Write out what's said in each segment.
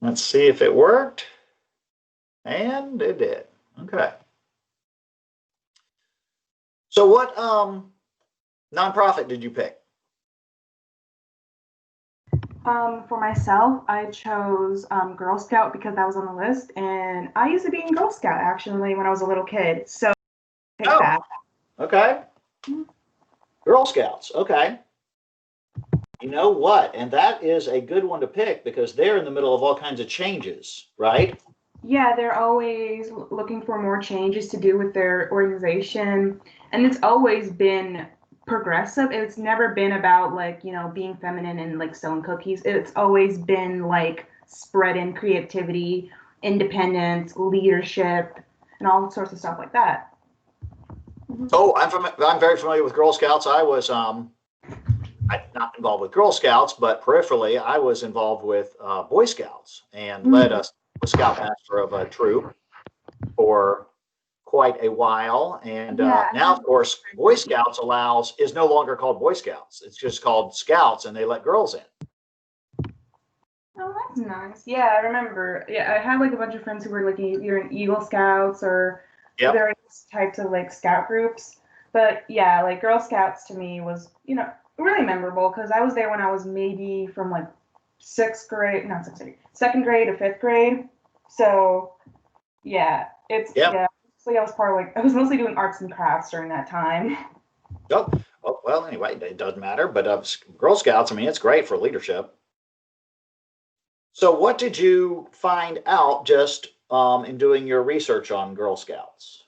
Let's see if it worked. And it did. Okay. So what nonprofit did you pick? For myself, I chose Girl Scout because that was on the list, and I used to be in Girl Scout actually when I was a little kid, so I picked Oh, that. okay. Girl Scouts. Okay. You know what? And that is a good one to pick because they're in the middle of all kinds of changes, right? Yeah, they're always looking for more changes to do with their organization, and it's always been progressive. It's never been about like, being feminine and like selling cookies. It's always been like spreading creativity, independence, leadership, and all sorts of stuff like that. Oh, I'm very familiar with Girl Scouts. I was not involved with Girl Scouts, but peripherally, I was involved with Boy Scouts and led Mm. a scoutmaster of a troop for quite a while. And Yeah. now, of course, Boy Scouts is no longer called Boy Scouts. It's just called Scouts, and they let girls in. Oh, that's nice. Yeah, I remember. Yeah, I had like a bunch of friends who were like either in Eagle Scouts or Yep. various types of like scout groups. But yeah, like Girl Scouts to me was, really memorable because I was there when I was maybe from like sixth grade, not sixth grade, second grade to fifth grade. So yeah, Yep. So I was part of like I was mostly doing arts and crafts during that time. Oh, well, anyway, it doesn't matter. But Girl Scouts, I mean, it's great for leadership. So, what did you find out just in doing your research on Girl Scouts?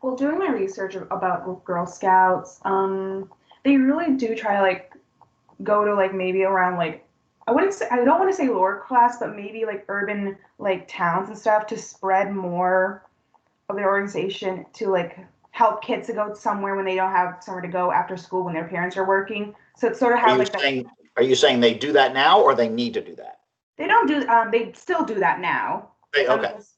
Well, doing my research about Girl Scouts, they really do try like go to like maybe around like I don't want to say lower class, but maybe like urban like towns and stuff to spread more of their organization to like help kids to go somewhere when they don't have somewhere to go after school when their parents are working. So it sort of Are has you like that. saying are you saying they do that now, or they need to do that? They don't do they still do that now. Okay. Just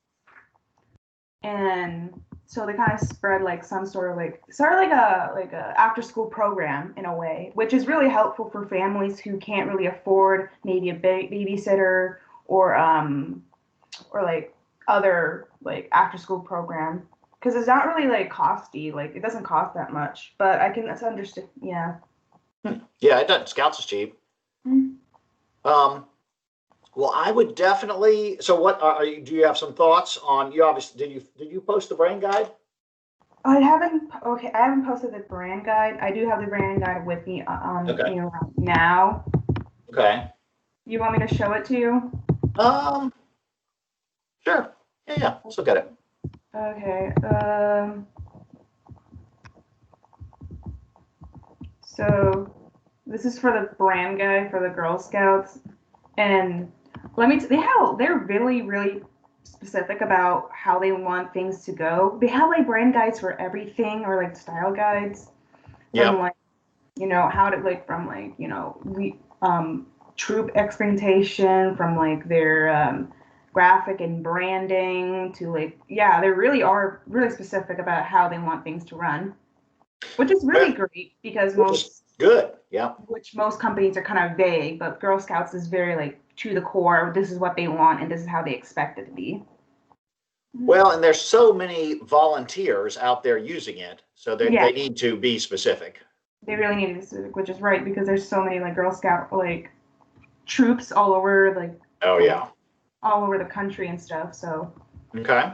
and so they kind of spread like some sort of like a after school program in a way, which is really helpful for families who can't really afford maybe a babysitter or like other like after school program because it's not really like costy, like it doesn't cost that much, but I can that's understand. Yeah. Yeah, it does. Scouts is cheap. Mm. Um, well, I would definitely. So, what are you? Do you have some thoughts on? You obviously did you post the brain guide? I haven't posted the brand guide. I do have the brand guide with me on Okay. me right now. Okay. You want me to show it to you? Um. Sure. Yeah. Yeah. Let's look at it. Okay. So this is for the brand guide for the Girl Scouts, and they're really really specific about how they want things to go. They have like brand guides for everything or like style guides from Yep. like how to like from like troop experimentation from like their graphic and branding to like yeah they really are really specific about how they want things to run, which is really great because Which is good. Yeah. most companies are kind of vague, but Girl Scouts is very like to the core. This is what they want, and this is how they expect it to be. Well, and there's so many volunteers out there using it, so Yeah, they need to be specific. they really need this, which is right because there's so many like Girl Scout like troops all over Oh like yeah. all over the country and stuff. So Okay.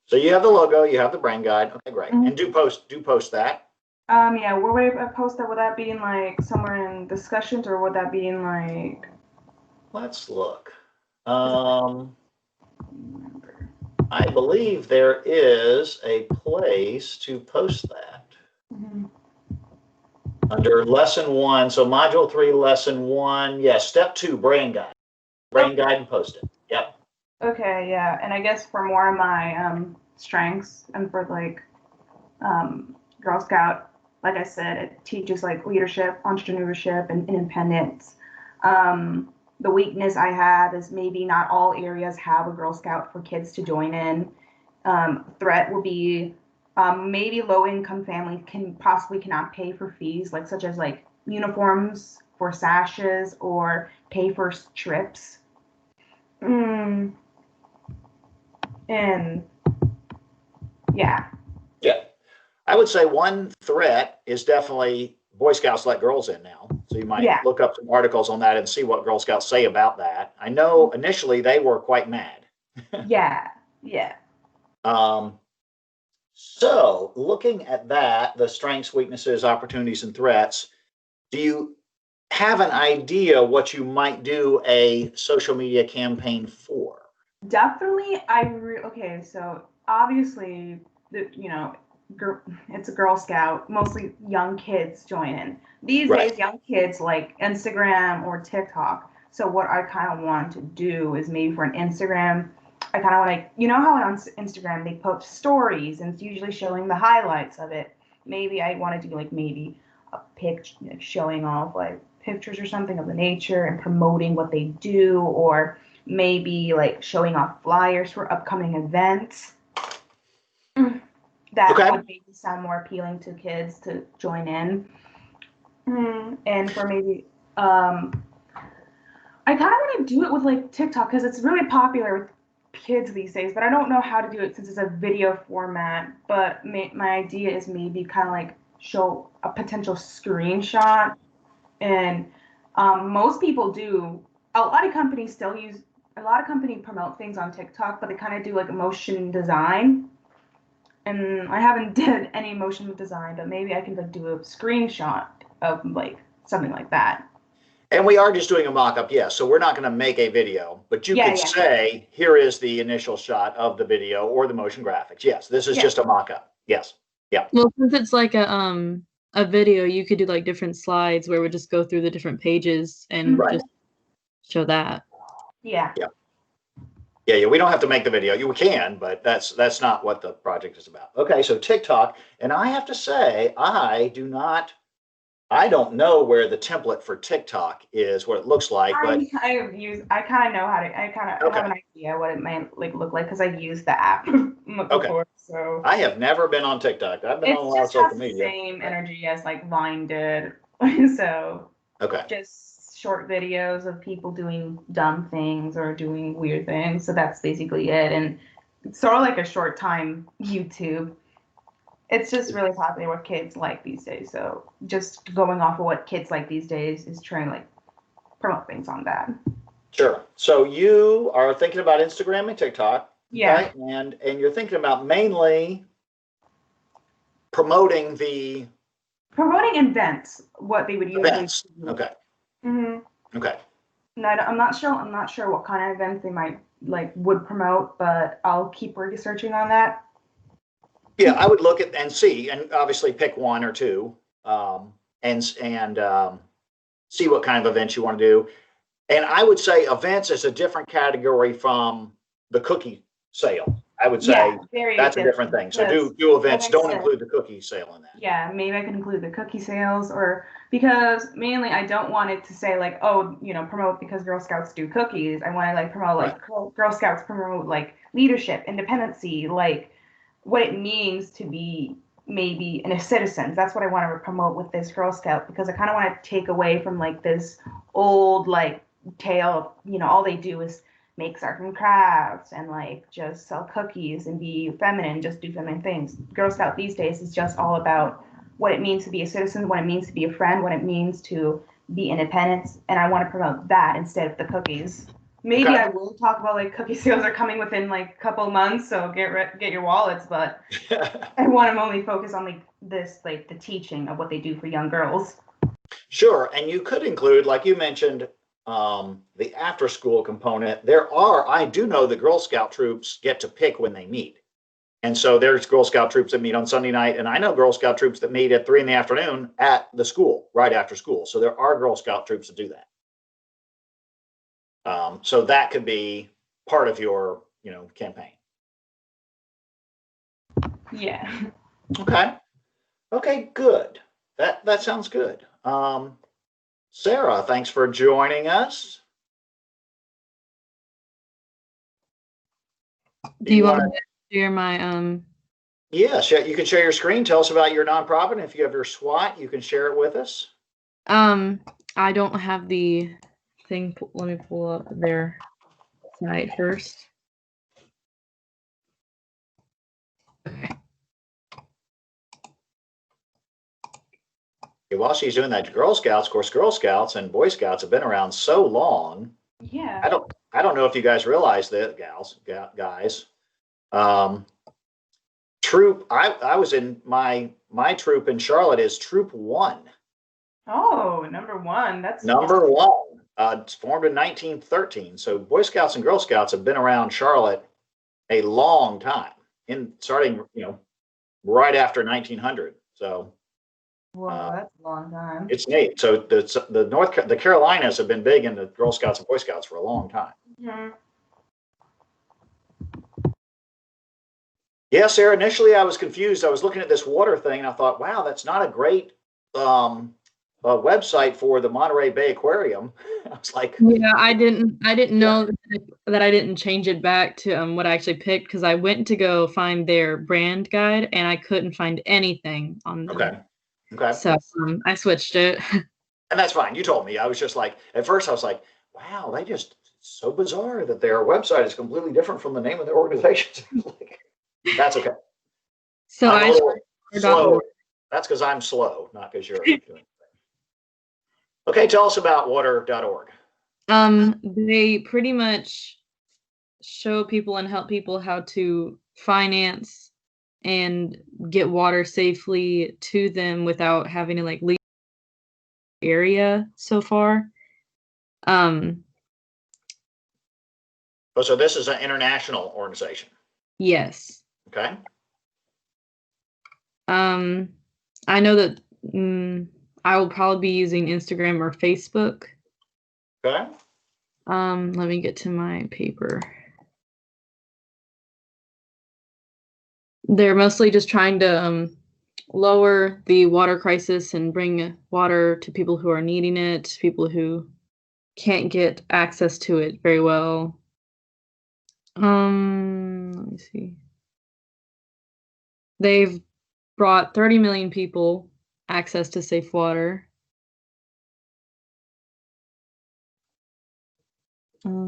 So you have the logo, you have the brand guide. Okay, great. And mhm. do post that. Yeah, where would I post that? Would that be in like somewhere in discussions, or would that be in like? Let's look. Is it, Um, I believe there is a place to post that mhm. under lesson one. So module three, lesson one. Yes, step two, brain Okay, guide, and post it. Yep. okay, yeah, and I guess for more of my strengths and for like Girl Scout, like I said, it teaches like leadership, entrepreneurship, and independence. The weakness I have is maybe not all areas have a Girl Scout for kids to join in. Threat will be maybe low income families can possibly cannot pay for fees like such as like uniforms for sashes or pay for trips. And yeah. Yeah. I would say one threat is definitely Boy Scouts let girls in now. So you might Yeah. look up some articles on that and see what Girl Scouts say about that. I know initially they were quite mad. Yeah. Yeah. So looking at that, the strengths, weaknesses, opportunities, and threats, do you have an idea what you might do a social media campaign for? Definitely. Okay, so obviously, it's a Girl Scout, mostly young kids join in. These Right. days, young kids like Instagram or TikTok. So what I kind of want to do is maybe for an Instagram, I kind of want to, how on Instagram they post stories and it's usually showing the highlights of it. Maybe I want to do like maybe a picture, like showing off like pictures or something of the nature and promoting what they do, or maybe like showing off flyers for upcoming events. That Okay. would maybe sound more appealing to kids to join in. And for maybe, I kind of want to do it with like TikTok because it's really popular with kids these days, but I don't know how to do it since it's a video format. But my idea is maybe kind of like show a potential screenshot. And most people do. A lot of companies promote things on TikTok, but they kind of do like motion design. And I haven't did any motion design, but maybe I can like do a screenshot of like something like that. And we are just doing a mock-up, yes. So we're not going to make a video, but you could say, here is the initial shot of the video or the motion graphics. Yes, this is just a mock-up. Yes. Yeah. Well, since it's like a video, you could do like different slides where we just go through the different pages and just show that. Yeah. Yeah. Yeah, we don't have to make the video. You can, but that's not what the project is about. Okay, so TikTok, and I have to say, I don't know where the template for TikTok is, what it looks like, but I kind of know how to. I kind of have an idea what it might like look like because I've used the app before. So I have never been on TikTok. I've been on a lot of social media. It's just the same energy as like Vine did. So just short videos of people doing dumb things or doing weird things. So that's basically it, and it's sort of like a short time YouTube. It's just really popular with kids like these days. So just going off of what kids like these days is trying to like promote things on that. Sure. So you are thinking about Instagram and TikTok. Yeah. Okay? And you're thinking about mainly promoting events, what they would usually events. Okay. Okay. No, I'm not sure what kind of events they might would promote, but I'll keep researching on that. Yeah, I would look at and see, and obviously pick one or two, and see what kind of events you want to do. And I would say events is a different category from the cookie sale. I would say that's a different thing. So do events. Don't include the cookie sale in that. Yeah, maybe I can include the cookie sales, or because mainly I don't want it to say like, oh, promote because Girl Scouts do cookies. I want to like promote like Girl Scouts promote like leadership, independency, like what it means to be maybe a citizen. That's what I want to promote with this Girl Scout, because I kind of want to take away from like this old like tale of, all they do is make arts and crafts and like just sell cookies and be feminine, just do feminine things. Girl Scout these days is just all about what it means to be a citizen, what it means to be a friend, what it means to be independent, and I want to promote that instead of the cookies. Maybe I will talk about like cookie sales are coming within like a couple of months, so get your wallets. But I want to only focus on the teaching of what they do for young girls. Sure, and you could include, like you mentioned, the after school component. I do know the Girl Scout troops get to pick when they meet, and so there's Girl Scout troops that meet on Sunday night, and I know Girl Scout troops that meet at 3 p.m. at the school right after school. So there are Girl Scout troops that do that. So that could be part of your, campaign. Yeah. Okay, good. That sounds good. Sarah, thanks for joining us. Do you want to share my Yeah, you can share your screen. Tell us about your nonprofit. If you have your SWAT, you can share it with us. I don't have the thing. Let me pull up their site first. Okay. While she's doing that, Girl Scouts, of course, Girl Scouts and Boy Scouts have been around so long. Yeah. I don't know if you guys realize that, guys. Troop, I was in my troop in Charlotte is Troop 1. Oh, number one. That's Number one. It's formed in 1913. So Boy Scouts and Girl Scouts have been around Charlotte a long time, starting right after 1900. So Wow, that's a long time. it's neat. So the Carolinas have been big in the Girl Scouts and Boy Scouts for a long time. Mm-hmm. Yeah, Sarah, initially I was confused. I was looking at this water thing and I thought, wow, that's not a great website for the Monterey Bay Aquarium. I was like, yeah, I didn't know that I didn't change it back to what I actually picked, because I went to go find their brand guide and I couldn't find anything on them. Okay. So I switched it. And that's fine. You told me. I was just like, at first I was like, wow, it's so bizarre that their website is completely different from the name of their organization. Like, that's okay. So I'm a little slow. .org. That's because I'm slow, not because you're doing it. Okay, tell us about water.org. They pretty much show people and help people how to finance and get water safely to them without having to leave the area so far. Oh, so this is an international organization. Yes. Okay. I know that I will probably be using Instagram or Facebook. Okay. Let me get to my paper. They're mostly just trying to lower the water crisis and bring water to people who are needing it, people who can't get access to it very well. Let me see. They've brought 30 million people access to safe water.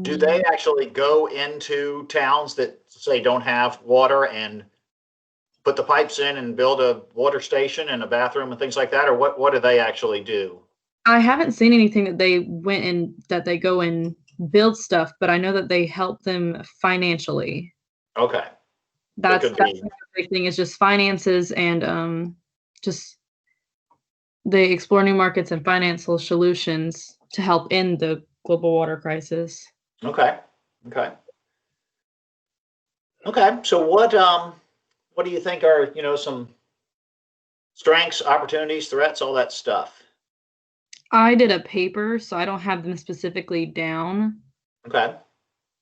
Do they actually go into towns that say don't have water and put the pipes in and build a water station and a bathroom and things like that? Or what do they actually do? I haven't seen anything that they go and build stuff, but I know that they help them financially. Okay. That's the big thing, is just finances and just they explore new markets and financial solutions to help end the global water crisis. Okay. So what do you think are, some strengths, opportunities, threats, all that stuff? I did a paper, so I don't have them specifically down. Okay.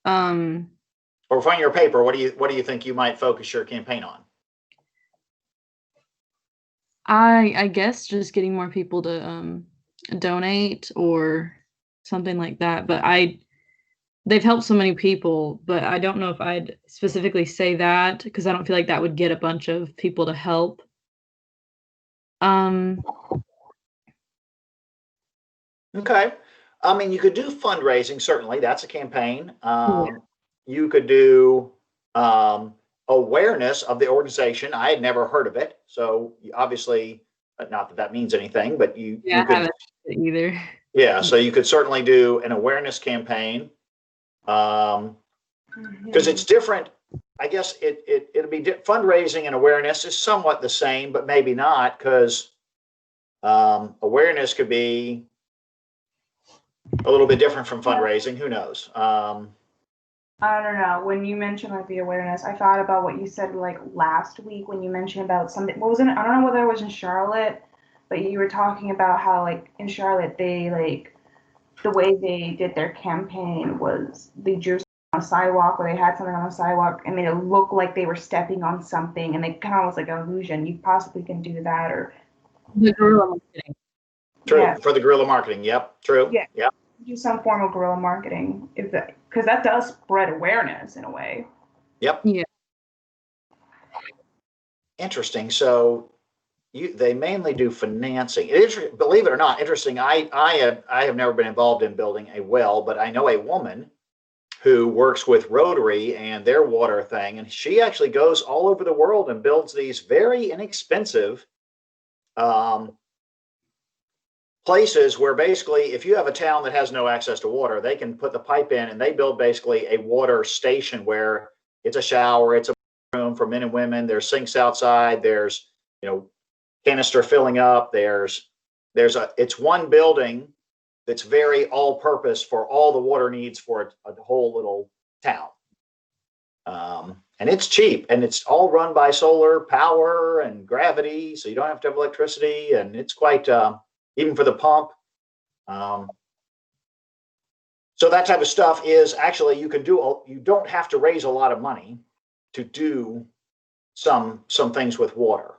Or from your paper, what do you think you might focus your campaign on? I guess just getting more people to donate or something like that. But they've helped so many people, but I don't know if I'd specifically say that, because I don't feel like that would get a bunch of people to help. Okay. I mean, you could do fundraising, certainly. That's a campaign. Yeah. You could do awareness of the organization. I had never heard of it. So obviously, not that means anything, but you could. I haven't either. Yeah, so you could certainly do an awareness campaign. Because it's different. I guess it'll be fundraising and awareness is somewhat the same, but maybe not, because awareness could be a little bit different from fundraising. Who knows? I don't know. When you mentioned the awareness, I thought about what you said last week when you mentioned about something. What was it? I don't know whether it was in Charlotte, but you were talking about how in Charlotte they the way they did their campaign was they drew on a sidewalk, or they had something on the sidewalk and made it look like they were stepping on something, and they kind of was like an illusion. You possibly can do that, or the guerrilla marketing. True. Yeah. For the guerrilla marketing. Yep. True. Yeah. Yep. Do some form of guerrilla marketing, because that does spread awareness in a way. Yep. Yeah. Interesting. So they mainly do financing. It is, believe it or not, interesting. I have never been involved in building a well, but I know a woman who works with Rotary and their water thing, and she actually goes all over the world and builds these very inexpensive places where basically, if you have a town that has no access to water, they can put the pipe in, and they build basically a water station where it's a shower, it's a room for men and women. There's sinks outside. There's canister filling up. It's one building that's very all-purpose for all the water needs for a whole little town. And it's cheap, and it's all run by solar power and gravity, so you don't have to have electricity, and it's quite even for the pump. So that type of stuff is actually you don't have to raise a lot of money to do some things with water.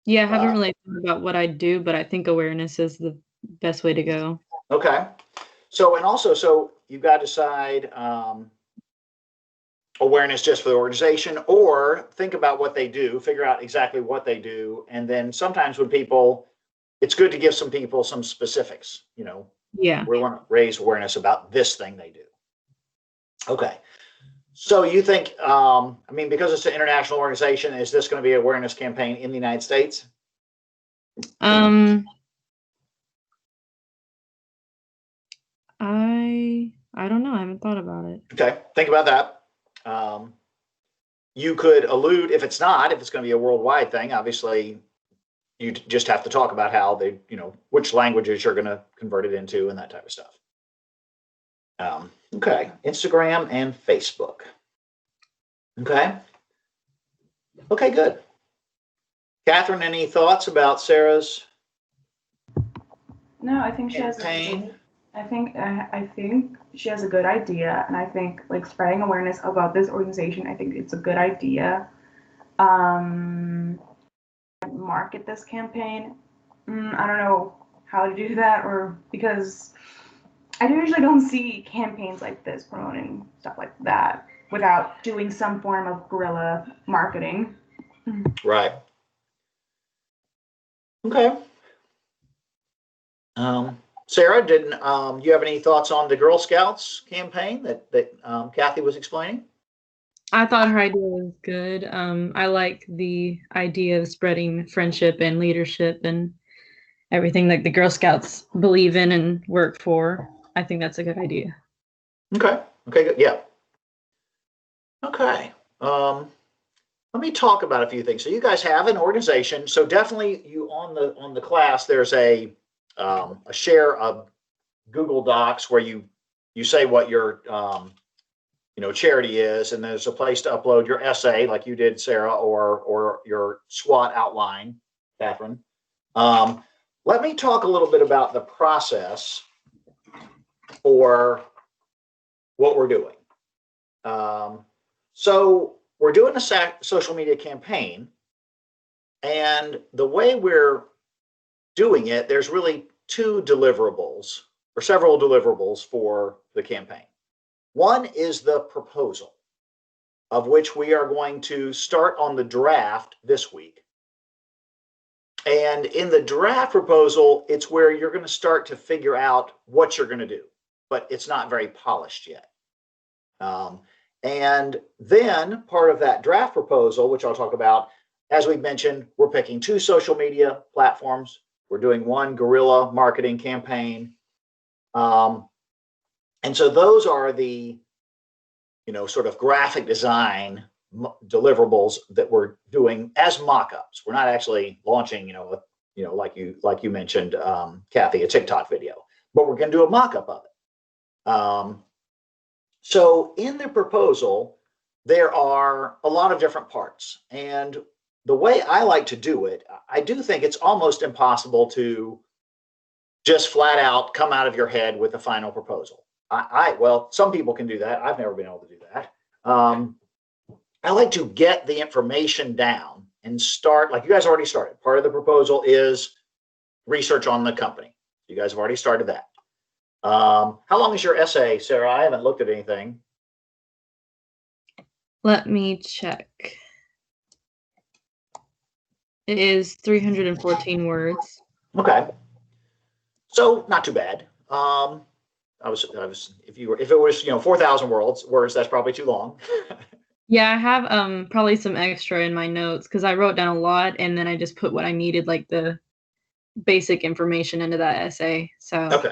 Yeah, I haven't really thought about what I do, but I think awareness is the best way to go. Okay. So you've got to decide awareness just for the organization, or think about what they do, figure out exactly what they do. And then sometimes it's good to give some people some specifics, Yeah. we want to raise awareness about this thing they do. Okay. So you think, because it's an international organization, is this going to be an awareness campaign in the United States? I don't know. I haven't thought about it. Okay. Think about that. You could allude, if it's going to be a worldwide thing, obviously you just have to talk about how which languages you're going to convert it into and that type of stuff. Okay. Instagram and Facebook. Okay. Okay, good. Catherine, any thoughts about Sarah's? No, I think she has. I think she has a good idea, and I think spreading awareness about this organization. I think it's a good idea. Market this campaign. I don't know how to do that, or because I usually don't see campaigns like this promoting stuff like that without doing some form of guerrilla marketing. Right. Okay. Sarah, didn't you have any thoughts on the Girl Scouts campaign that Kathy was explaining? I thought her idea was good. I like the idea of spreading friendship and leadership and everything that the Girl Scouts believe in and work for. I think that's a good idea. Okay. Okay, good. Yeah. Okay. Let me talk about a few things. So you guys have an organization. So definitely you on the class, there's a share of Google Docs where you say what your charity is, and there's a place to upload your essay like you did, Sarah, or your SWOT outline, Catherine. Let me talk a little bit about the process for what we're doing. So we're doing a social media campaign, and the way we're doing it, there's really two deliverables or several deliverables for the campaign. One is the proposal, of which we are going to start on the draft this week. And in the draft proposal, it's where you're going to start to figure out what you're going to do, but it's not very polished yet. And then part of that draft proposal, which I'll talk about, as we've mentioned, we're picking 2 social media platforms. We're doing one guerrilla marketing campaign. And so those are the, sort of graphic design deliverables that we're doing as mock-ups. We're not actually launching, like you mentioned, Kathy, a TikTok video, but we're going to do a mock-up of it. So in the proposal, there are a lot of different parts. And the way I like to do it, I do think it's almost impossible to just flat out come out of your head with a final proposal. Well, some people can do that. I've never been able to do that. I like to get the information down and start, like you guys already started. Part of the proposal is research on the company. You guys have already started that. How long is your essay, Sarah? I haven't looked at anything. Let me check. It is 314 words. Okay. So not too bad. If it was, 4,000 words, that's probably too long. Yeah, I have probably some extra in my notes because I wrote down a lot and then I just put what I needed, like the basic information into that essay. So Okay.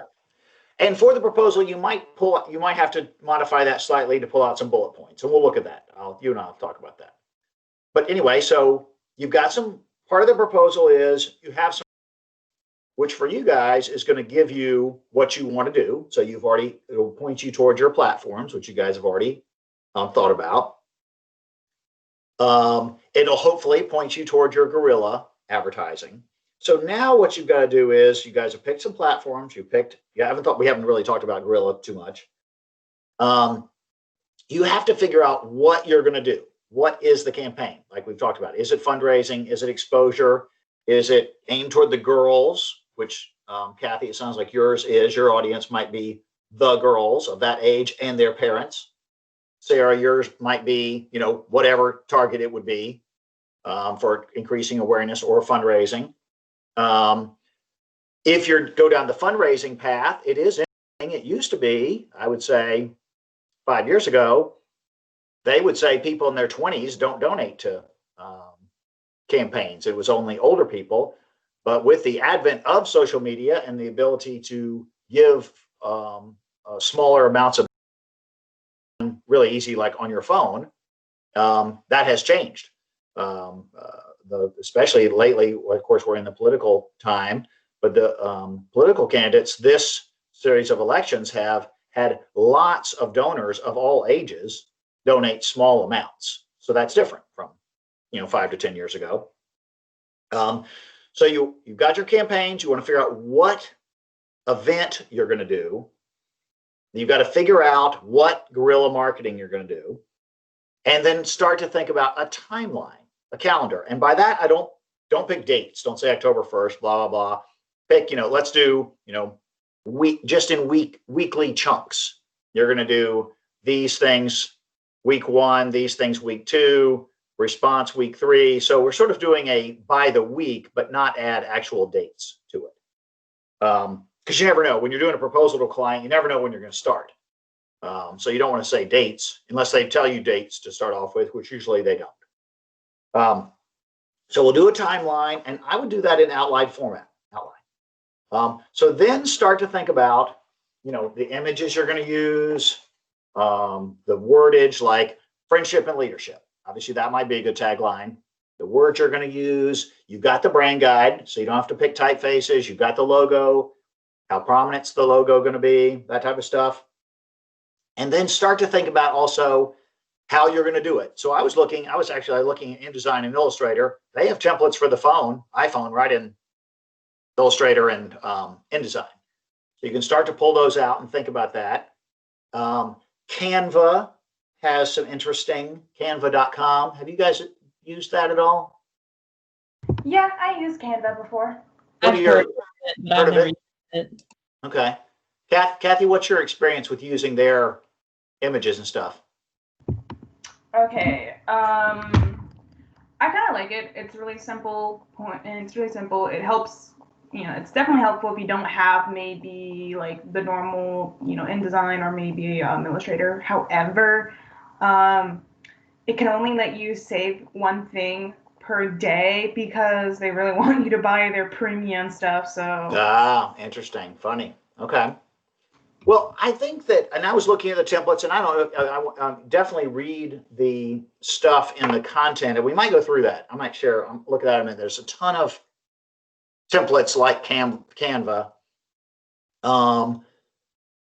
And for the proposal, you might have to modify that slightly to pull out some bullet points, and we'll look at that. You and I'll talk about that. But anyway, so you've got part of the proposal is you have some, which for you guys is going to give you what you want to do. So it'll point you towards your platforms, which you guys have already thought about. It'll hopefully point you towards your guerrilla advertising. So now what you've got to do is you guys have picked some platforms. We haven't really talked about guerrilla too much. You have to figure out what you're going to do. What is the campaign? Like we've talked about. Is it fundraising? Is it exposure? Is it aimed toward the girls? Which, Kathy, it sounds like your audience might be the girls of that age and their parents. Sarah, yours might be, whatever target it would be for increasing awareness or fundraising. If you go down the fundraising path, it is interesting. It used to be, I would say, 5 years ago, they would say people in their 20s don't donate to campaigns. It was only older people. But with the advent of social media and the ability to give smaller amounts of really easy, like on your phone, that has changed. Especially lately, of course, we're in the political time, but the political candidates this series of elections have had lots of donors of all ages donate small amounts. So that's different from 5 to 10 years ago. So you've got your campaigns. You want to figure out what event you're going to do. You've got to figure out what guerrilla marketing you're going to do, and then start to think about a timeline, a calendar. And by that, I don't pick dates. Don't say October 1st, blah, blah, blah. Pick, let's do, weekly chunks. You're going to do these things week 1, these things week 2, response week 3. So we're sort of doing a by the week, but not add actual dates to it. Because you never know. When you're doing a proposal to a client, you never know when you're going to start. So you don't want to say dates unless they tell you dates to start off with, which usually they don't. So we'll do a timeline, and I would do that in outline format. So then start to think about, the images you're going to use, the wordage like friendship and leadership. Obviously, that might be a good tagline. The words you're going to use. You've got the brand guide, so you don't have to pick typefaces. You've got the logo. How prominent's the logo going to be? That type of stuff. And then start to think about also how you're going to do it. So I was actually looking at InDesign and Illustrator. They have templates for the iPhone, right in Illustrator and InDesign. So you can start to pull those out and think about that. Canva has some interesting, canva.com. Have you guys used that at all? Yeah, I used Canva before. I've heard of it. Okay. Kathy, what's your experience with using their images and stuff? Okay. I kind of like it. It's really simple, and it's really simple. It helps. It's definitely helpful if you don't have maybe like the normal, InDesign or maybe Illustrator. However, it can only let you save one thing per day because they really want you to buy their premium stuff. So interesting, funny. Okay. Well, I think that, and I was looking at the templates, and I definitely read the stuff in the content, and we might go through that. I might share. I'm looking at them, and there's a ton of templates like Canva.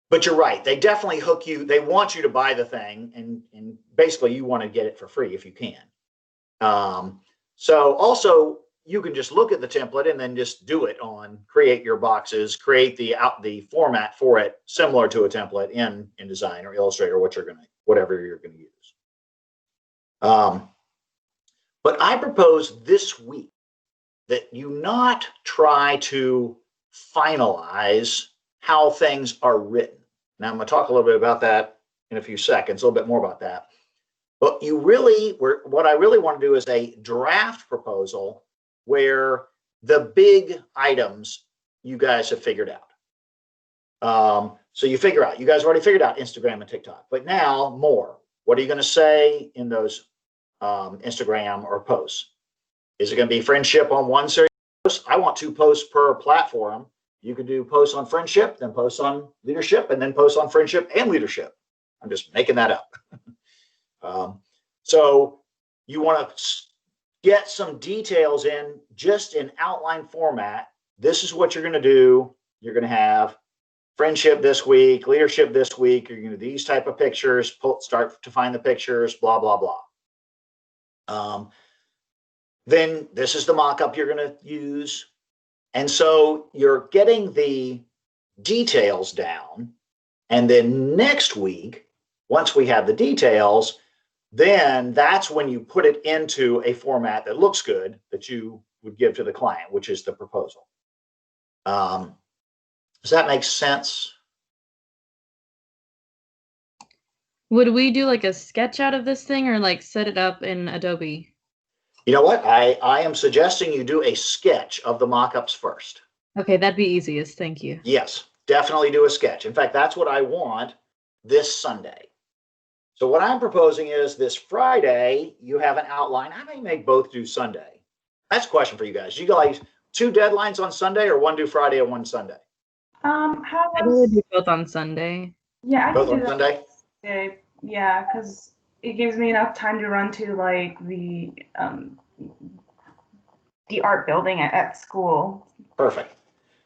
But you're right. They definitely hook you. They want you to buy the thing, and basically you want to get it for free if you can. So also you can just look at the template and then just do it on create your boxes, create the format for it similar to a template in InDesign or Illustrator, whatever you're going to use. But I propose this week that you not try to finalize how things are written. Now, I'm going to talk a little bit about that in a few seconds, a little bit more about that. But what I really want to do is a draft proposal where the big items you guys have figured out. So you figure out, you guys already figured out Instagram and TikTok, but now more. What are you going to say in those Instagram or posts? Is it going to be friendship on one series of posts? I want 2 posts per platform. You could do posts on friendship, then posts on leadership, and then posts on friendship and leadership. I'm just making that up. So you want to get some details in just in outline format. This is what you're going to do. You're going to have friendship this week, leadership this week. You're going to do these type of pictures, start to find the pictures, blah, blah, blah. Then this is the mock-up you're going to use. And so you're getting the details down. And then next week, once we have the details, then that's when you put it into a format that looks good that you would give to the client, which is the proposal. Does that make sense? Would we do like a sketch out of this thing or like set it up in Adobe? You know what? I am suggesting you do a sketch of the mock-ups first. Okay, that'd be easiest. Thank you. Yes, definitely do a sketch. In fact, that's what I want this Sunday. So what I'm proposing is this Friday, you have an outline. I may make both due Sunday. That's a question for you guys. You guys 2 deadlines on Sunday or 1 due Friday and 1 Sunday? How I would do both on Sunday. Yeah, I Both can do on that. Sunday? Yeah, because it gives me enough time to run to like the art building at school. Perfect.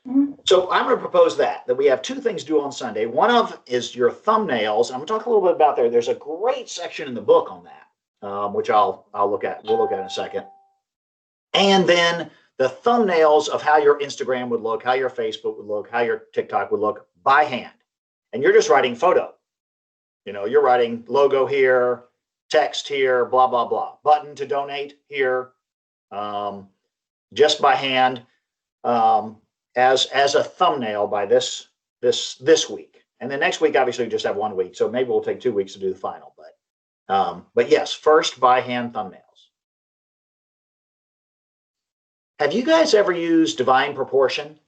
Mhm. So I'm going to propose that we have 2 things due on Sunday. One of is your thumbnails. I'm going to talk a little bit about there. There's a great section in the book on that, which I'll look at. We'll look at in a second. And then the thumbnails of how your Instagram would look, how your Facebook would look, how your TikTok would look by hand. And you're just writing photo. You know, you're writing logo here, text here, blah, blah, blah. Button to donate here, just by hand. As a thumbnail by this week. And then next week, obviously, we just have 1 week. So maybe we'll take 2 weeks to do the final. But yes, first by hand thumbnails. Have you guys ever used Divine Proportion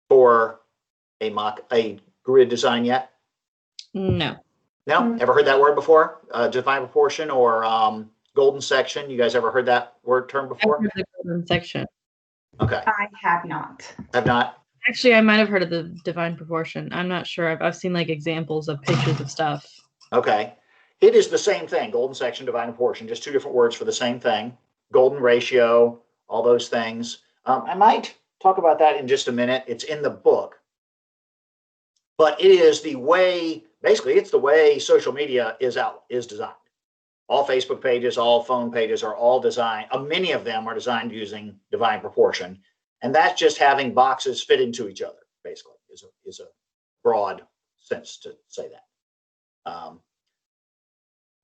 for a grid design yet? No. No? Mm. Ever heard that word before? Divine Proportion or golden section? You guys ever heard that term before? I've heard the golden section. Okay. I have not. Have not? Actually, I might have heard of the divine proportion. I'm not sure. I've seen like examples of pictures of stuff. Okay. It is the same thing, golden section, divine proportion, just 2 different words for the same thing. Golden ratio, all those things. I might talk about that in just a minute. It's in the book. But it is the way, basically, it's the way social media is designed. All Facebook pages, all phone pages are all designed. Many of them are designed using divine proportion. And that's just having boxes fit into each other, basically, is a broad sense to say that.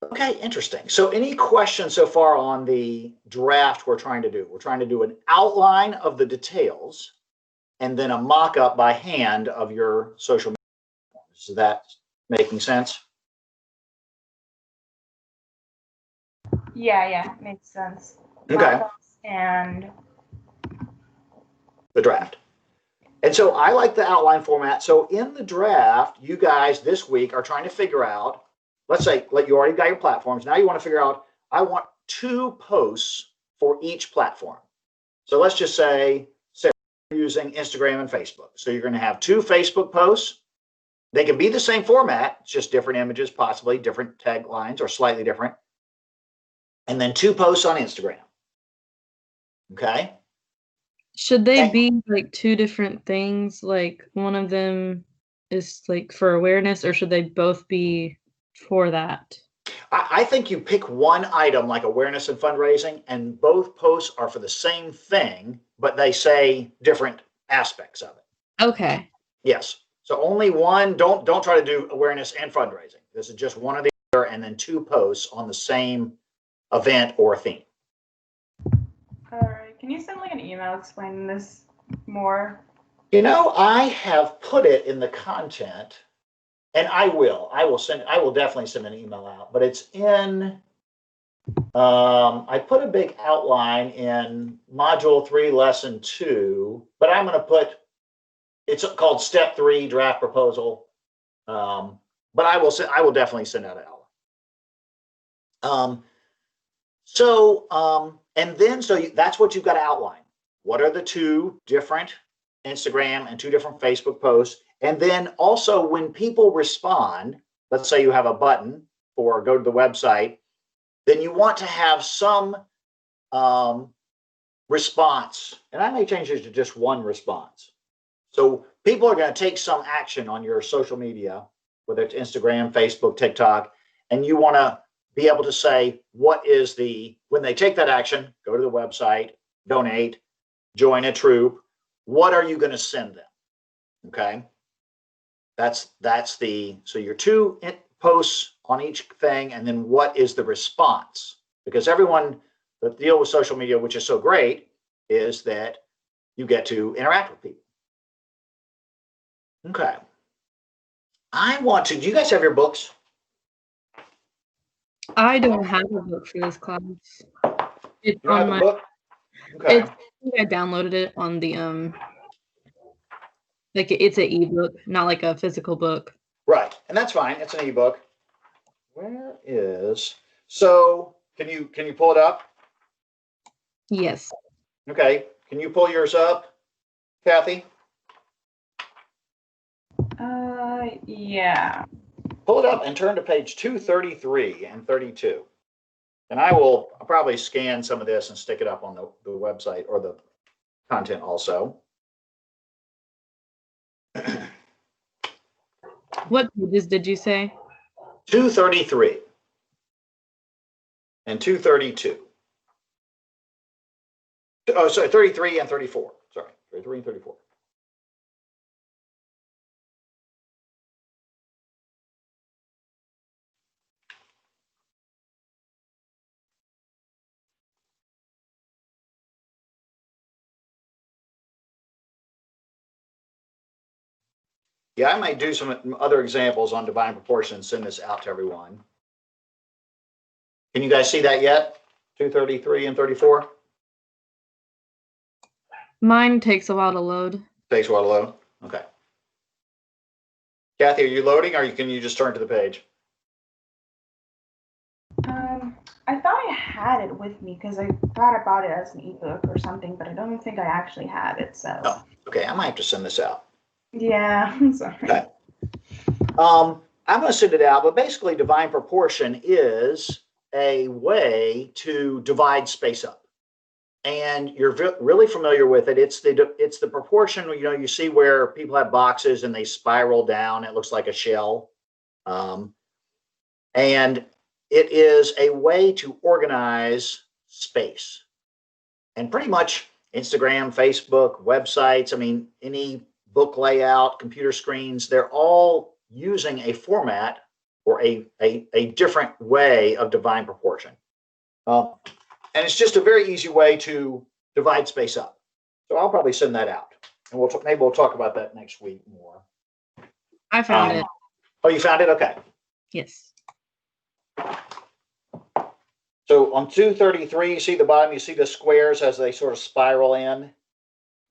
Okay, interesting. So any questions so far on the draft we're trying to do? We're trying to do an outline of the details and then a mock-up by hand of your social media. Is that making sense? Yeah, makes sense. Okay. And The draft. And so I like the outline format. So in the draft, you guys this week are trying to figure out, let's say, you already got your platforms. Now you want to figure out, I want 2 posts for each platform. So let's just say you're using Instagram and Facebook. So you're going to have 2 Facebook posts. They can be the same format, it's just different images, possibly different taglines or slightly different. And then 2 posts on Instagram. Okay. Should they be like 2 different things? Like one of them is like for awareness, or should they both be for that? I think you pick one item like awareness and fundraising, and both posts are for the same thing, but they say different aspects of it. Okay. Yes. So only one. Don't try to do awareness and fundraising. This is just one or the other, and then 2 posts on the same event or theme. all right, can you send like an email explaining this more? You know, I have put it in the content, and I will definitely send an email out, but it's in I put a big outline in module 3, lesson 2, but I'm going to put, it's called step 3, draft proposal. But I will definitely send out an outline. And then, that's what you've got to outline. What are the 2 different Instagram and 2 different Facebook posts? And then also when people respond, let's say you have a button for go to the website, then you want to have some response. And I may change it to just one response. So people are going to take some action on your social media, whether it's Instagram, Facebook, TikTok, and you want to be able to say, what is when they take that action, go to the website, donate, join a troop, what are you going to send them? Okay. So your 2 posts on each thing, and then what is the response? Because the deal with social media, which is so great, is that you get to interact with people. Okay. Do you guys have your books? I don't have a book for this class. It's You don't have a book? Okay. I downloaded it on the like it's an ebook, not like a physical book. Right, and that's fine. It's an ebook. So can you pull it up? Yes. Okay. Can you pull yours up, Kathy? Yeah. Pull it up and turn to page 233 and 32. And I'll probably scan some of this and stick it up on the website or the content also. What pages did you say? 233 and 232. Oh, sorry, 33 and 34. Sorry, 33 and 34. Yeah, I might do some other examples on divine proportion and send this out to everyone. Can you guys see that yet? 233 and 34? Mine takes a while to load. Takes a while to load? Okay. Kathy, are you loading or can you just turn to the page? I thought I had it with me because I thought I bought it as an ebook or something, but I don't think I actually have it. So. Oh, okay. I might have to send this out. Yeah, I'm sorry. Okay. I'm going to send it out, but basically, divine proportion is a way to divide space up, and you're really familiar with it. It's the proportion. You see where people have boxes and they spiral down. It looks like a shell, and it is a way to organize space. And pretty much Instagram, Facebook, websites. I mean, any book layout, computer screens. They're all using a format or a different way of divine proportion. And it's just a very easy way to divide space up. So I'll probably send that out. And maybe we'll talk about that next week more. I found it. Oh, you found it? Okay. Yes. So on 233, you see the bottom, you see the squares as they sort of spiral in?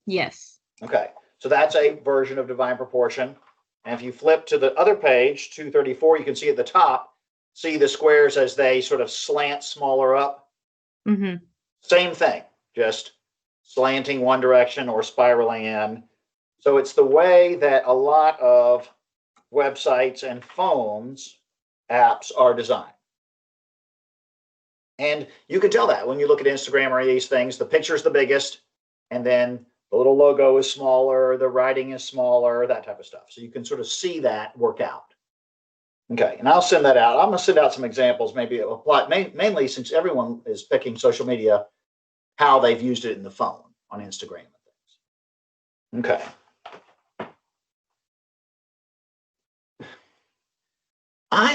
Yes. Okay. So that's a version of divine proportion. And if you flip to the other page, 234, you can see at the top, see the squares as they sort of slant smaller up. Mm-hmm. Same thing, just slanting one direction or spiraling in. So it's the way that a lot of websites and phones apps are designed. And you can tell that when you look at Instagram or these things, the picture's the biggest, and then the little logo is smaller, the writing is smaller, that type of stuff. So you can sort of see that work out. Okay, and I'll send that out. I'm going to send out some examples, maybe apply, mainly since everyone is picking social media, how they've used it in the phone on Instagram and things. Okay.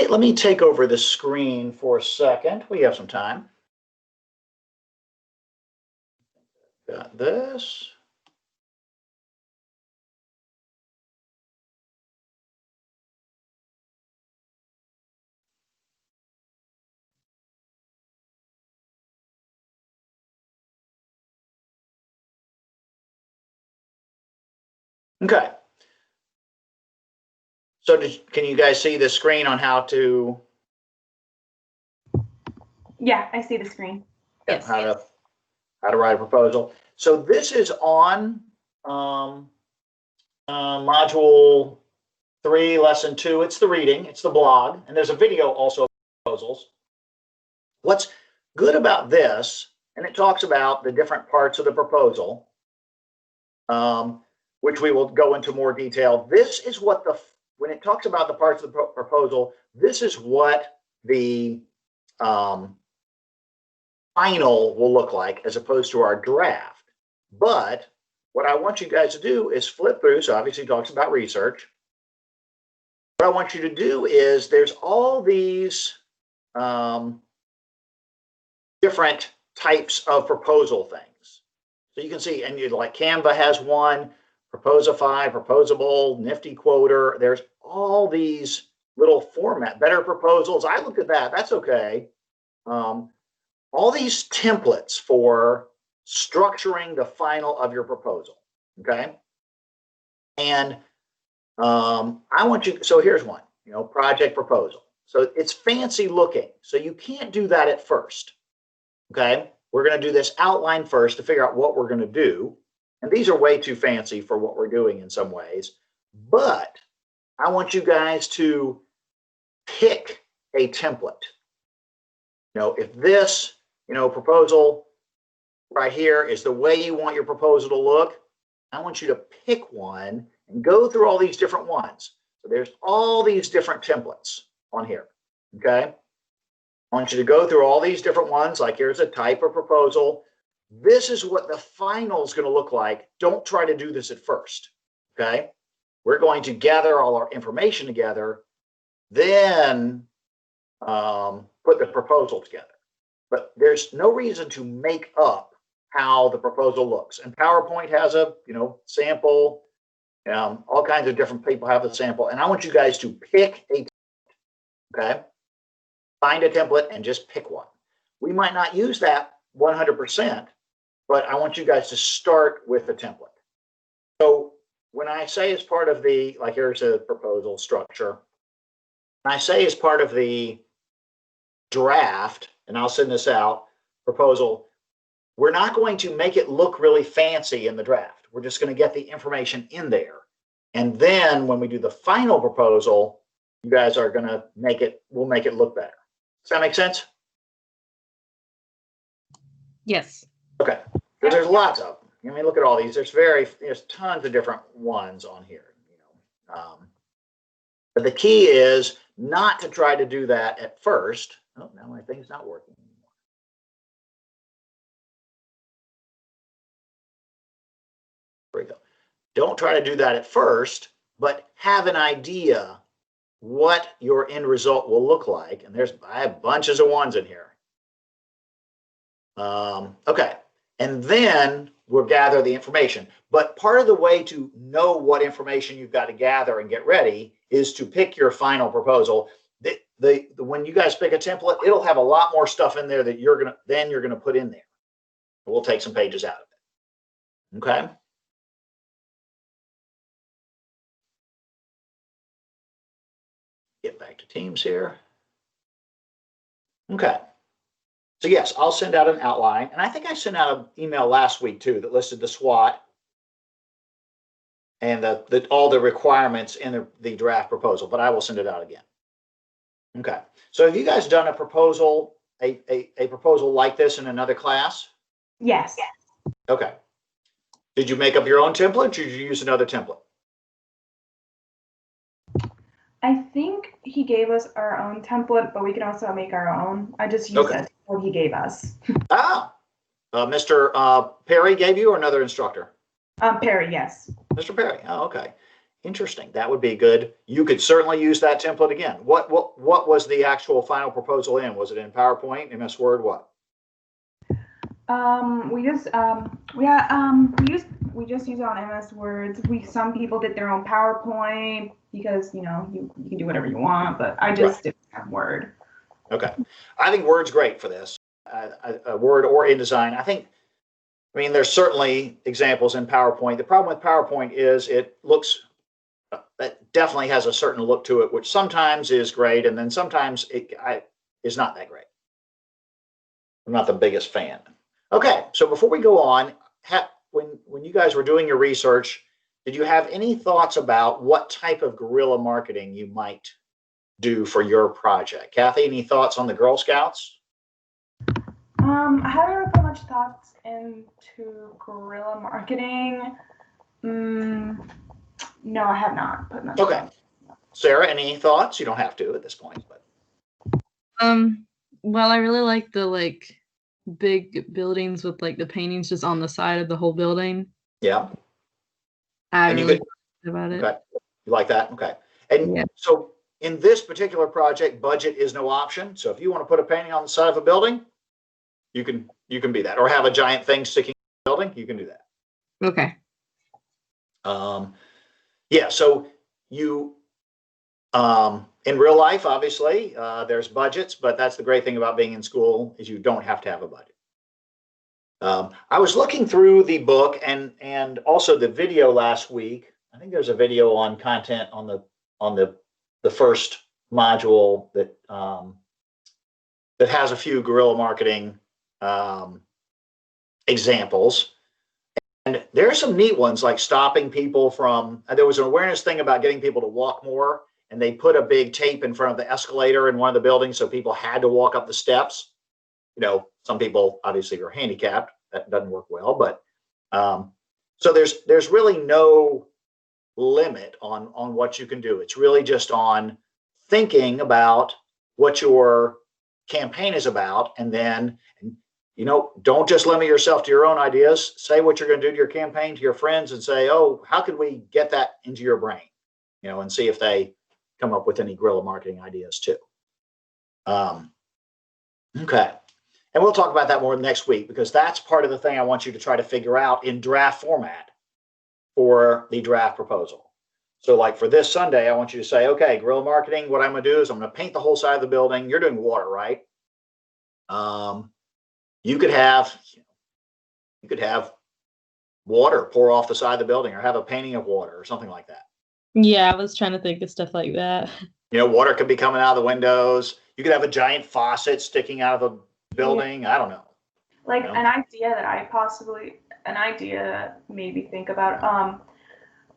Let me take over the screen for a second. We have some time. Got this. Okay. So can you guys see the screen on how to? Yeah, I see the screen. Yes. How to write a proposal. So this is on module 3, lesson 2. It's the reading, it's the blog, and there's a video also of proposals. What's good about this, and it talks about the different parts of the proposal, which we will go into more detail. This is what when it talks about the parts of the proposal, this is what the final will look like as opposed to our draft. But what I want you guys to do is flip through. So obviously it talks about research. What I want you to do is there's all these different types of proposal things. So you can see, and you like Canva has one, Proposify, Proposable, Nifty Quoter. There's all these little format, better proposals. I looked at that. That's okay. All these templates for structuring the final of your proposal. Okay. And I want you, so here's one, project proposal. So it's fancy looking. So you can't do that at first. Okay. We're going to do this outline first to figure out what we're going to do. And these are way too fancy for what we're doing in some ways. But I want you guys to pick a template. If this, proposal right here is the way you want your proposal to look, I want you to pick one and go through all these different ones. So there's all these different templates on here. Okay. I want you to go through all these different ones. Like here's a type of proposal. This is what the final is going to look like. Don't try to do this at first. Okay. We're going to gather all our information together, then put the proposal together. But there's no reason to make up how the proposal looks. And PowerPoint has a, sample. All kinds of different people have a sample. And I want you guys to pick a template. Okay. Find a template and just pick one. We might not use that 100%, but I want you guys to start with a template. So when I say as part of the, like here's a proposal structure, and I say as part of the draft, and I'll send this out, proposal, we're not going to make it look really fancy in the draft. We're just going to get the information in there. And then when we do the final proposal, you guys are going to we'll make it look better. Does that make sense? Yes. Okay. Because there's lots of them. I mean, look at all these. There's tons of different ones on here. But the key is not to try to do that at first. Oh, now my thing's not working anymore. There we go. Don't try to do that at first, but have an idea what your end result will look like. And I have bunches of ones in here. Okay. And then we'll gather the information. But part of the way to know what information you've got to gather and get ready is to pick your final proposal. When you guys pick a template, it'll have a lot more stuff in there that you're gonna put in there. We'll take some pages out of it. Okay. Get back to Teams here. Okay. So yes, I'll send out an outline. And I think I sent out an email last week too that listed the SWOT and all the requirements in the draft proposal, but I will send it out again. Okay. So have you guys done a proposal, a proposal like this in another class? Yes. Okay. Did you make up your own template or did you use another template? I think he gave us our own template, but we can also make our own. I just used that what he gave us. Mr. Perry gave you or another instructor? Perry, yes. Mr. Perry. Oh, okay. Interesting. That would be good. You could certainly use that template again. What was the actual final proposal in? Was it in PowerPoint, MS Word, what? We just use it on MS Words. Some people did their own PowerPoint because you can do whatever you want, but I just did Word. Okay, I think Word's great for this. Word or InDesign. I think I mean, there's certainly examples in PowerPoint. The problem with PowerPoint is it definitely has a certain look to it, which sometimes is great, and then sometimes it is not that great. I'm not the biggest fan. Okay, so before we go on, when you guys were doing your research, did you have any thoughts about what type of guerrilla marketing you might do for your project? Kathy, any thoughts on the Girl Scouts? I haven't really put much thoughts into guerrilla marketing. No, I have not put much. Okay. Sarah, any thoughts? You don't have to at this point, but. Well, I really like the big buildings with the paintings just on the side of the whole building. Yeah. I really about it. Okay. You like that? Okay. And so in this particular project, budget is no option. So if you want to put a painting on the side of a building, you can be that, or have a giant thing sticking in the building, you can do that. Okay. Yeah, so you in real life, obviously, there's budgets, but that's the great thing about being in school is you don't have to have a budget. I was looking through the book and also the video last week. I think there's a video on content on the first module that that has a few guerrilla marketing examples. And there are some neat ones, like stopping people from, there was an awareness thing about getting people to walk more, and they put a big tape in front of the escalator in one of the buildings so people had to walk up the steps. Some people obviously are handicapped. That doesn't work well, but so there's really no limit on what you can do. It's really just on thinking about what your campaign is about, and then don't just limit yourself to your own ideas. Say what you're going to do to your campaign to your friends and say, oh, how could we get that into your brain? And see if they come up with any guerrilla marketing ideas too. Okay. And we'll talk about that more next week, because that's part of the thing I want you to try to figure out in draft format for the draft proposal. So like for this Sunday, I want you to say, okay, guerrilla marketing, what I'm going to do is I'm going to paint the whole side of the building. You're doing water, right? You could have water pour off the side of the building, or have a painting of water or something like that. Yeah, I was trying to think of stuff like that. Water could be coming out of the windows. You could have a giant faucet sticking out of a building. I don't know. Like an idea that maybe think about.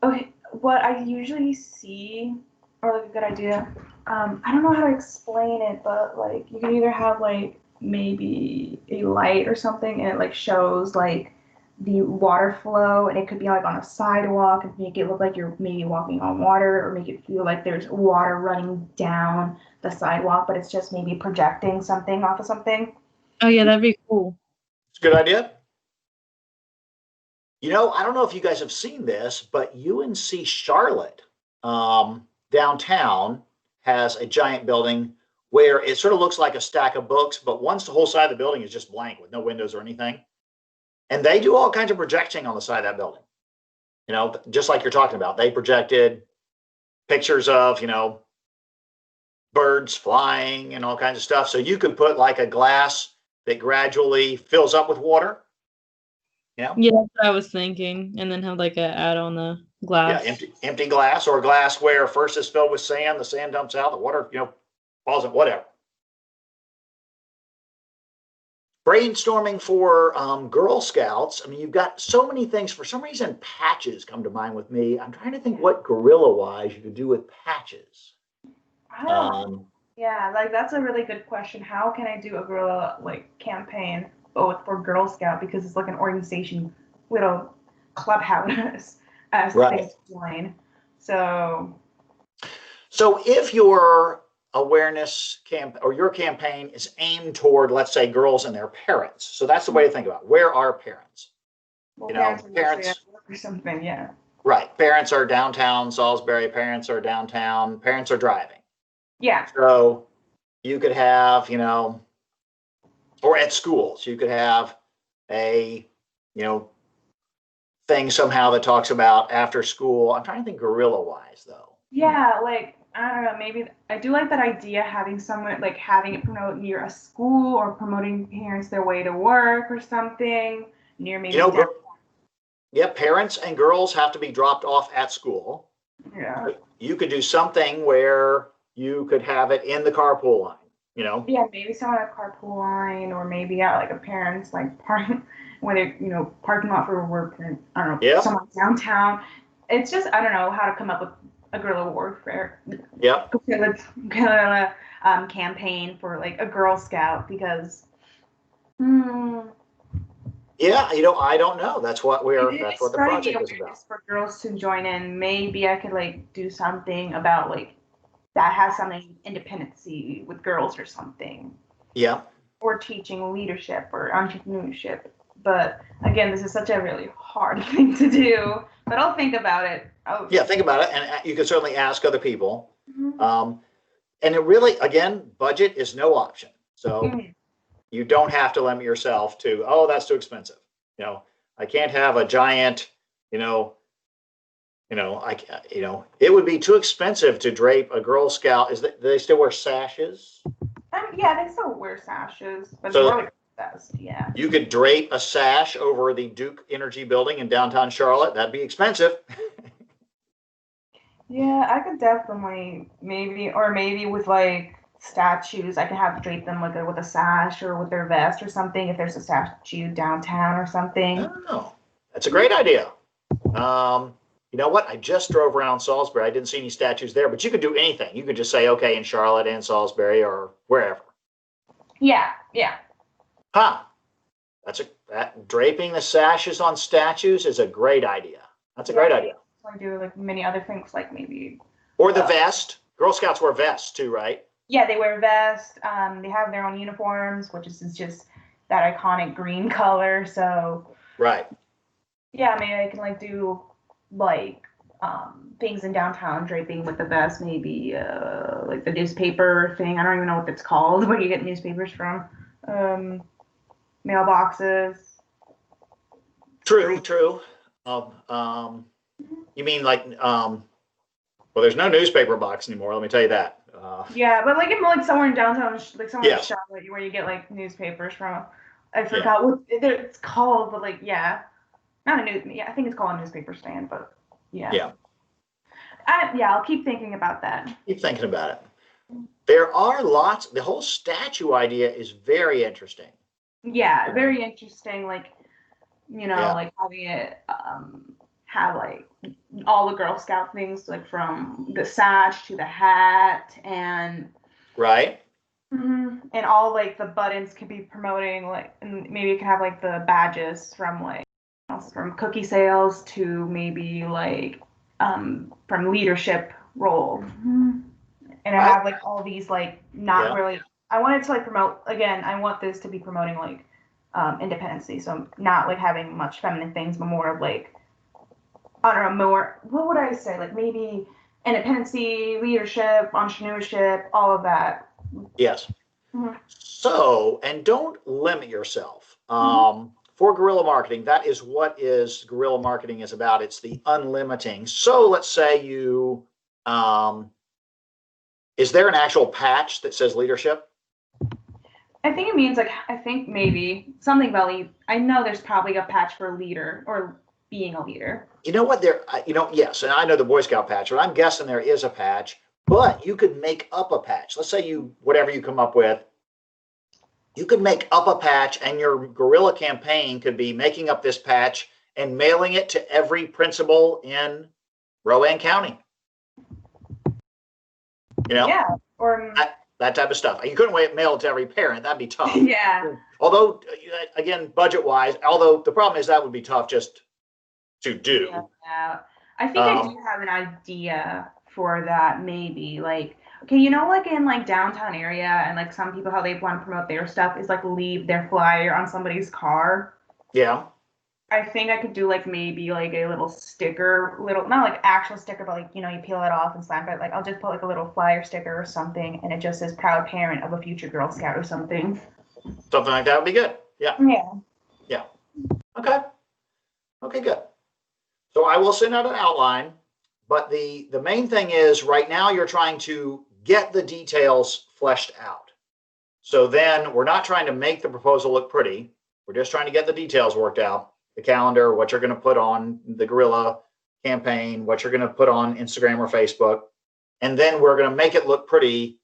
Okay, what I usually see, or like a good idea, I don't know how to explain it, but you can either have maybe a light or something, and it shows the water flow, and it could be on a sidewalk and make it look like you're maybe walking on water, or make it feel like there's water running down the sidewalk, but it's just maybe projecting something off of something. Oh yeah, that'd be cool. It's a good idea. I don't know if you guys have seen this, but UNC Charlotte downtown has a giant building where it sort of looks like a stack of books, but once the whole side of the building is just blank with no windows or anything. And they do all kinds of projecting on the side of that building. Just like you're talking about. They projected pictures of, birds flying and all kinds of stuff. So you could put a glass that gradually fills up with water. Yeah, that's what I was thinking. And then have an ad on the glass. Yeah, empty glass, or a glass where first it's filled with sand, the sand dumps out, the water, falls in, whatever. Brainstorming for Girl Scouts. I mean, you've got so many things. For some reason, patches come to mind with me. I'm trying to think what guerrilla-wise you could do with patches. Yeah, that's a really good question. How can I do a guerrilla campaign both for Girl Scout, because it's an organization, little clubhouse, as they explain. So if your awareness or your campaign is aimed toward, let's say, girls and their parents, so that's the way to think about it. Where are parents? Parents or something, yeah. Right. Parents are downtown Salisbury. Parents are downtown. Parents are driving. Yeah. So you could have, or at schools, you could have a, thing somehow that talks about after school. I'm trying to think guerrilla-wise, though. Yeah, I don't know, maybe I do like that idea, having someone having it promote near a school, or promoting parents their way to work or something. near You maybe know, down. yeah, parents and girls have to be dropped off at school. Yeah. You could do something where you could have it in the carpool line, you know? Yeah, maybe someone at a carpool line, or maybe at like a parent's like park, when they parking lot for work, and I don't know, Yeah, someone downtown. It's just I don't know how to come up with a guerrilla warfare, yeah, guerrilla campaign for like a Girl Scout because hmm, yeah. You know, I don't know. That's what it that's is what the starting to get project is about. awareness for girls to join in. Maybe I could like do something about like that has something independency with girls or something. Yeah, Or teaching leadership or entrepreneurship. But again, this is such a really hard thing to do. But I'll think about it. yeah. Think about it, and you can certainly ask other people. Mhm. And it really, again, budget is no option. So Mhm. you don't have to limit yourself to, oh, that's too expensive. You know, I can't have a giant, you know, it would be too expensive to drape a Girl Scout. Do they still wear sashes? Yeah, they still wear sashes, but it's So more like a vest. Yeah. you could drape a sash over the Duke Energy building in downtown Charlotte. That'd be expensive. Yeah, I could definitely maybe with like statues, I could have drape them like with a sash or with their vest or something if there's a statue downtown or something. Oh, that's a great idea. You know what? I just drove around Salisbury. I didn't see any statues there, but you could do anything. You could just say, okay, in Charlotte and Salisbury or wherever. Yeah, yeah. Huh. That draping the sashes on statues is a great idea. That's a Yeah, great maybe idea. I do like many other things like maybe Or the uh, vest. Girl Scouts wear vests too, right? yeah, they wear vests. They have their own uniforms, which is just that iconic green color. So Right. yeah, maybe I can like do like things in downtown draping with the vest, maybe like the newspaper thing. I don't even know what it's called where you get newspapers from. Um, Mailboxes. True, true. You mean like, well, there's no newspaper box anymore. Let me tell you that. Yeah, but like in like somewhere in downtown, like somewhere in Yes. Charlotte, where you get like newspapers from. I Yeah. forgot what it's called, but like yeah, not a news. Yeah, I think it's called a newspaper stand, but yeah. Yeah. Yeah, I'll keep thinking about that. Keep thinking about it. There are lots. The whole statue idea is very interesting. Yeah, Yeah. very interesting. Like Yeah. like having it have like all the Girl Scout things, like from the sash to the hat, and Right. and all like the buttons could be promoting like, and maybe it could have like the badges from like from cookie sales to maybe like from leadership role. And I I, have like all these like not yeah. really. I wanted to like promote again. I want this to be promoting like independency, so not like having much feminine things, but more of like I don't know, more what would I say, like maybe independency, leadership, entrepreneurship, all of that. Yes. Mhm. So, and don't limit yourself. Mhm. For guerrilla marketing, that is what is guerrilla marketing is about. It's the unlimiting. So let's say um, is there an actual patch that says leadership? I think it means like I think maybe something about I know there's probably a patch for leader or being a leader. You know what? Yes, and I know the Boy Scout patch, but I'm guessing there is a patch. But you could make up a patch. Let's say whatever you come up with, you could make up a patch, and your guerrilla campaign could be making up this patch and mailing it to every principal in Rowan County. Yeah, or that type of stuff. You couldn't mail it to every parent. That'd be tough. yeah. Although, again, budget-wise, although the problem is that would be tough just to do. Yeah. I think I do have an idea for that, maybe. Like, okay, like in like downtown area and like some people how they want to promote their stuff is like leave their flyer on somebody's car. Yeah. I think I could do like maybe like a little sticker, not like actual sticker, but like, you peel it off and slap it. Like I'll just put like a little flyer sticker or something and it just says proud parent of a future Girl Scout or something. Something like that would be good. Yeah. Yeah. Yeah. Okay. Okay, good. So I will send out an outline, but the main thing is right now you're trying to get the details fleshed out. So then we're not trying to make the proposal look pretty. We're just trying to get the details worked out. The calendar, what you're going to put on the Guerrilla campaign, what you're going to put on Instagram or Facebook. And then we're going to make it look pretty,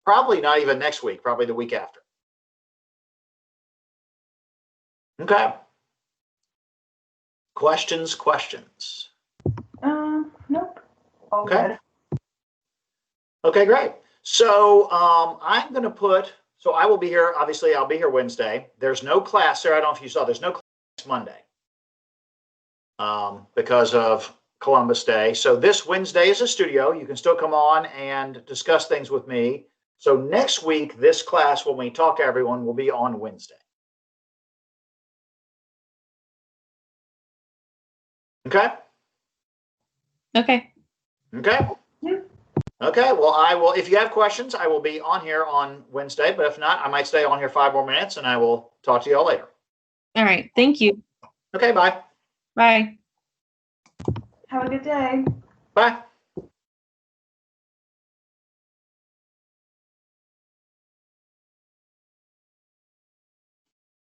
probably not even next week, probably the week after. Okay. Questions? Nope. All Okay. good. Okay, great. So I'm going to put, so I will be here, obviously I'll be here Wednesday. There's no class, Sarah, I don't know if you saw, there's no class Monday because of Columbus Day. So this Wednesday is a studio. You can still come on and discuss things with me. So next week, this class, when we talk to everyone, will be on Wednesday. Okay? Okay. Okay? Yeah. Okay, well, I will, if you have questions, I will be on here on Wednesday, but if not, I might stay on here 5 more minutes and I will talk to you all later. All right. Thank you. Okay, bye. Bye. Have a good day. Bye.